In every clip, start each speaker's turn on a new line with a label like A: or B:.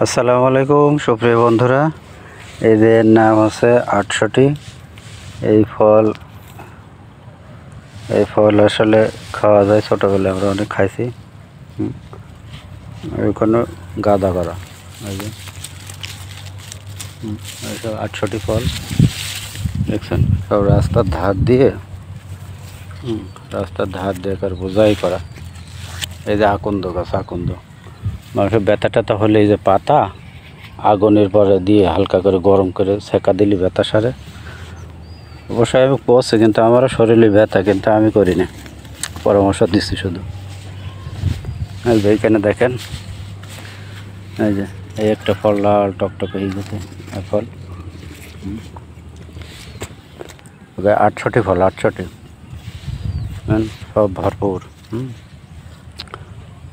A: আসসালামু আলাইকুম সুপ্রিয় বন্ধুরা, এদের নাম আছে ৮০০টি। এই ফল আসলে খাওয়া যায়, ছোটোবেলায় আমরা অনেক খাইছি। ওইখানে গাদা করা এই যে এইসব ৮০০টি ফল দেখছেন, সব রাস্তার ধার দিয়ে কার বোঝাই করা। এই যে আকন্দ গাছ, আকন্দ মানুষের ব্যথা ট্যাথা হলে এই যে পাতা আগুনের পরে দিয়ে হালকা করে গরম করে সেকা দিলে ব্যথা সারে। অবশ্যই আমি করছি, কিন্তু আমারও শরীরে ব্যথা, কিন্তু আমি করি না, পরামর্শ দিচ্ছি শুধু। এইখানে দেখেন, এই যে এই একটা ফল লাল টকটকে হয়ে গেছে, ফল ৮০০টি ফল, ৮০০টি সব ভরপুর।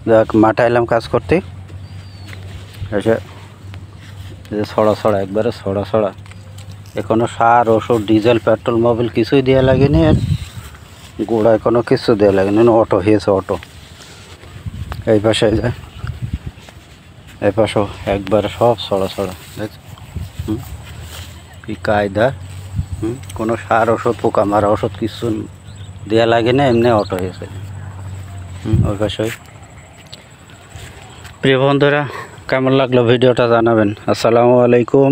A: দেখ মাঠে এলাম কাজ করতে, এসে ছড়া একবারে ছড়া। এখনো সার ওষুধ ডিজেল পেট্রোল মোবিল কিছুই দেওয়া লাগেনি, আর গোড়ায় কোনো কিছু দেওয়া লাগেনি। অটো হয়েছে, অটো এই পাশে যায়, এই পাশেও একবারে সব ছড়া দেখছি। কি কায়দা, কোনো সার ওষুধ পোকা মারা ওষুধ কিছু দেওয়া লাগে না, এমনি অটো হয়েছে। ওই পাশে। প্রিয় বন্ধুরা, কেমন লাগলো ভিডিওটা জানাবেন। আসসালামু আলাইকুম।